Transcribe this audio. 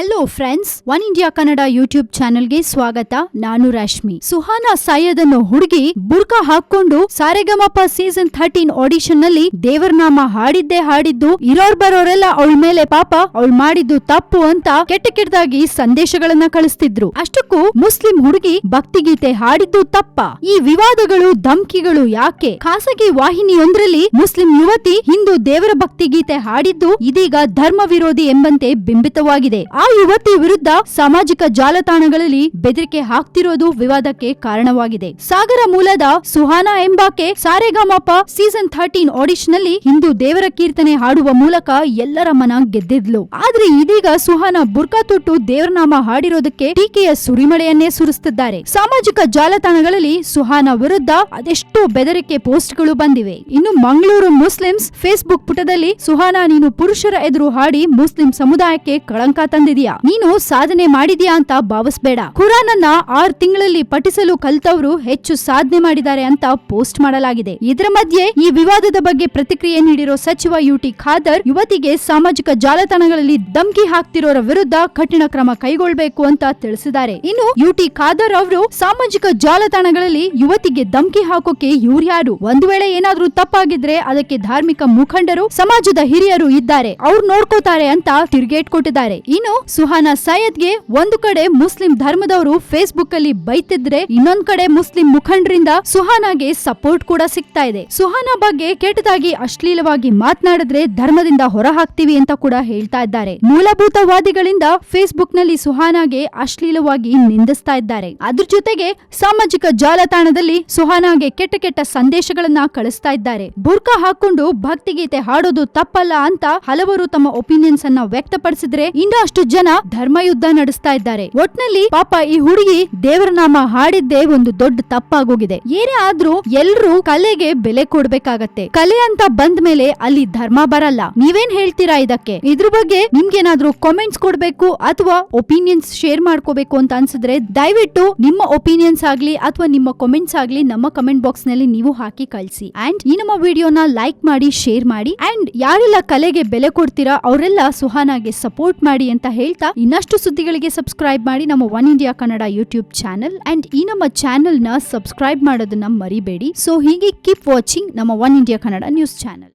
Hello friends, one India Kannada YouTube ಚಾನೆಲ್ಗೆ ಸ್ವಾಗತ. ನಾನು ರಶ್ಮಿ. ಸುಹಾನಾ ಸೈಯದ್ ಅನ್ನೋ ಹುಡುಗಿ ಬುರ್ಕಾ ಹಾಕೊಂಡು ಸಾರೆಗಮಪ ಸೀಸನ್ 13 ಆಡಿಷನ್ ನಲ್ಲಿ ದೇವರನಾಮ ಹಾಡಿದ್ದು ಇರೋರ್ ಬರೋರೆಲ್ಲ ಅವಳ ಮೇಲೆ ಪಾಪ ಅವಳು ಮಾಡಿದ್ದು ತಪ್ಪು ಅಂತ ಕೆಟ್ಟದಾಗಿ ಸಂದೇಶಗಳನ್ನ ಕಳಿಸ್ತಿದ್ರು. ಅಷ್ಟಕ್ಕೂ ಮುಸ್ಲಿಂ ಹುಡುಗಿ ಭಕ್ತಿಗೀತೆ ಹಾಡಿದ್ದು ತಪ್ಪ? ಈ ವಿವಾದಗಳು ಧಮ್ಕಿಗಳು ಯಾಕೆ? ಖಾಸಗಿ ವಾಹಿನಿಯೊಂದರಲ್ಲಿ ಮುಸ್ಲಿಂ ಯುವತಿ ಹಿಂದೂ ದೇವರ ಭಕ್ತಿಗೀತೆ ಹಾಡಿದ್ದು ಇದೀಗ ಧರ್ಮ ವಿರೋಧಿ ಎಂಬಂತೆ ಬಿಂಬಿತವಾಗಿದೆ. ಆ ಯುವತಿ ವಿರುದ್ಧ ಸಾಮಾಜಿಕ ಜಾಲತಾಣಗಳಲ್ಲಿ ಬೆದರಿಕೆ ಹಾಕ್ತಿರೋದು ವಿವಾದಕ್ಕೆ ಕಾರಣವಾಗಿದೆ. ಸಾಗರ ಮೂಲದ ಸುಹಾನಾ ಎಂಬಾಕೆ ಸಾರೆಗಮಪ ಸೀಸನ್ 13 ಆಡಿಷನ್ ನಲ್ಲಿ ಹಿಂದೂ ದೇವರ ಕೀರ್ತನೆ ಹಾಡುವ ಮೂಲಕ ಎಲ್ಲರ ಮನ ಗೆದ್ದಿದ್ಲು. ಆದ್ರೆ ಇದೀಗ ಸುಹಾನಾ ಬುರ್ಕಾ ತೊಟ್ಟು ದೇವರನಾಮ ಹಾಡಿರೋದಕ್ಕೆ ಟೀಕೆಯ ಸುರಿಮಳೆಯನ್ನೇ ಸುರಿಸುತ್ತಿದ್ದಾರೆ. ಸಾಮಾಜಿಕ ಜಾಲತಾಣಗಳಲ್ಲಿ ಸುಹಾನಾ ವಿರುದ್ಧ ಅದೆಷ್ಟೋ ಬೆದರಿಕೆ ಪೋಸ್ಟ್ಗಳು ಬಂದಿವೆ. ಇನ್ನು ಮಂಗಳೂರು ಮುಸ್ಲಿಮ್ಸ್ ಫೇಸ್ಬುಕ್ ಪುಟದಲ್ಲಿ ಸುಹಾನಾ, ನೀನು ಪುರುಷರ ಎದುರು ಹಾಡಿ ಮುಸ್ಲಿಂ ಸಮುದಾಯಕ್ಕೆ ಕಳಂಕ ತಂದಿದ್ಯಾ, ನೀನು ಸಾಧನೆ ಮಾಡಿದ್ಯಾ ಅಂತ ಭಾವಿಸಬೇಡ. ಕುರಾನ್ ಅನ್ನ 6 ತಿಂಗಳಲ್ಲಿ ಪಠಿಸಲು ಕಲ್ತವರು ಹೆಚ್ಚು ಸಾಧನೆ ಮಾಡಿದ್ದಾರೆ ಅಂತ ಪೋಸ್ಟ್ ಮಾಡಲಾಗಿದೆ. ಇದರ ಮಧ್ಯೆ ಈ ವಿವಾದದ ಬಗ್ಗೆ ಪ್ರತಿಕ್ರಿಯೆ ನೀಡಿರೋ ಸಚಿವ ಯುಟಿ ಖಾದರ್ ಯುವತಿಗೆ ಸಾಮಾಜಿಕ ಜಾಲತಾಣಗಳಲ್ಲಿ ಧಮ್ಕಿ ಹಾಕ್ತಿರೋರ ವಿರುದ್ಧ ಕಠಿಣ ಕ್ರಮ ಕೈಗೊಳ್ಳಬೇಕು ಅಂತ ತಿಳಿಸಿದ್ದಾರೆ. ಇನ್ನು ಯುಟಿ ಖಾದರ್ ಅವರು ಸಾಮಾಜಿಕ ಜಾಲತಾಣಗಳಲ್ಲಿ ಯುವತಿಗೆ ಧಮ್ಕಿ ಹಾಕೋಕೆ ಇವ್ರ್ಯಾರು? ಒಂದು ವೇಳೆ ಏನಾದ್ರೂ ತಪ್ಪಾಗಿದ್ರೆ ಅದಕ್ಕೆ ಧಾರ್ಮಿಕ ಮುಖಂಡರು, ಸಮಾಜದ ಹಿರಿಯರು ಇದ್ದಾರೆ, ಅವ್ರು ನೋಡ್ಕೋತಾರೆ ಅಂತ ತಿರುಗೇಟ್ ಕೊಟ್ಟಿದ್ದಾರೆ. ಇನ್ನು ಸುಹಾನಾ ಸೈಯದ್ಗೆ ಒಂದು ಕಡೆ ಮುಸ್ಲಿಂ ಧರ್ಮದವರು ಫೇಸ್ಬುಕ್ ಅಲ್ಲಿ ಬೈತಿದ್ರೆ, ಇನ್ನೊಂದ್ ಕಡೆ ಮುಸ್ಲಿಂ ಮುಖಂಡರಿಂದ ಸುಹಾನಾಗೆ ಸಪೋರ್ಟ್ ಕೂಡ ಸಿಗ್ತಾ ಇದೆ. ಸುಹಾನಾ ಬಗ್ಗೆ ಕೆಟ್ಟದಾಗಿ ಅಶ್ಲೀಲವಾಗಿ ಮಾತನಾಡಿದ್ರೆ ಧರ್ಮದಿಂದ ಹೊರ ಹಾಕ್ತೀವಿ ಅಂತ ಕೂಡ ಹೇಳ್ತಾ ಇದ್ದಾರೆ. ಮೂಲಭೂತವಾದಿಗಳಿಂದ ಫೇಸ್ಬುಕ್ ನಲ್ಲಿ ಸುಹಾನಾಗೆ ಅಶ್ಲೀಲವಾಗಿ ನಿಂದಿಸ್ತಾ ಇದ್ದಾರೆ. ಅದ್ರ ಜೊತೆಗೆ ಸಾಮಾಜಿಕ ಜಾಲತಾಣದಲ್ಲಿ ಸುಹಾನಾಗೆ ಕೆಟ್ಟ ಸಂದೇಶಗಳನ್ನ ಕಳಿಸ್ತಾ ಇದ್ದಾರೆ. ಬುರ್ಕಾ ಹಾಕೊಂಡು ಭಕ್ತಿಗೀತೆ ಹಾಡೋದು ತಪ್ಪಲ್ಲ ಅಂತ ಹಲವರು ತಮ್ಮ ಒಪಿನಿಯನ್ಸ್ ಅನ್ನ ವ್ಯಕ್ತಪಡಿಸಿದ್ರೆ, ಇನ್ನಷ್ಟು ಜನ ಧರ್ಮಯುದ್ಧ ನಡೆಸ್ತಾ ಇದ್ದಾರೆ. ಒಟ್ನಲ್ಲಿ ಪಾಪ ಈ ಹುಡುಗಿ ದೇವರನಾಮ ಹಾಡಿದ್ದೇ ಒಂದು ದೊಡ್ಡ ತಪ್ಪಾಗೋಗಿದೆ. ಏನೇ ಆದ್ರೂ ಎಲ್ರೂ ಕಲೆಗೆ ಬೆಲೆ ಕೊಡ್ಬೇಕಾಗತ್ತೆ. ಕಲೆ ಅಂತ ಬಂದ ಮೇಲೆ ಅಲ್ಲಿ ಧರ್ಮ ಬರಲ್ಲ. ನೀವೇನ್ ಹೇಳ್ತೀರಾ ಇದಕ್ಕೆ? ಇದ್ರ ಬಗ್ಗೆ ನಿಮ್ಗೇನಾದ್ರೂ ಕಾಮೆಂಟ್ಸ್ ಕೊಡ್ಬೇಕು ಅಥವಾ ಒಪಿನಿಯನ್ಸ್ ಶೇರ್ ಮಾಡ್ಕೋಬೇಕು ಅಂತ ಅನ್ಸಿದ್ರೆ ದಯವಿಟ್ಟು ನಿಮ್ಮ ಒಪಿನಿಯನ್ಸ್ ಆಗ್ಲಿ ಅಥವಾ ನಿಮ್ಮ ಕಾಮೆಂಟ್ಸ್ ಆಗ್ಲಿ ನಮ್ಮ ಕಮೆಂಟ್ ಬಾಕ್ಸ್ ನಲ್ಲಿ ನೀವು ಹಾಕಿ ಕಳಿಸಿ. ಅಂಡ್ ಈ ನಮ್ಮ ವಿಡಿಯೋನ ಲೈಕ್ ಮಾಡಿ, ಶೇರ್ ಮಾಡಿ. ಅಂಡ್ ಯಾರೆಲ್ಲ ಕಲೆಗೆ ಬೆಲೆ ಕೊಡ್ತೀರಾ ಅವರೆಲ್ಲ ಸುಹಾನಾಗೆ ಸಪೋರ್ಟ್ ಮಾಡಿ ಅಂತ ಹೇಳ್ತಾ, ಇನ್ನಷ್ಟು ಸುದ್ದಿಗಳಿಗೆ ಸಬ್ಸ್ಕ್ರೈಬ್ ಮಾಡಿ ನಮ್ಮ one India Kannada YouTube channel. And ಈ ನಮ್ಮ ಚಾನೆಲ್ ನ ಸಬ್ಸ್ಕ್ರೈಬ್ ಮಾಡೋದನ್ನ ಮರಿಬೇಡಿ. ಸೊ ಹೀಗೆ ಕೀಪ್ ವಾಚಿಂಗ್ ನಮ್ಮ one India Kannada news channel.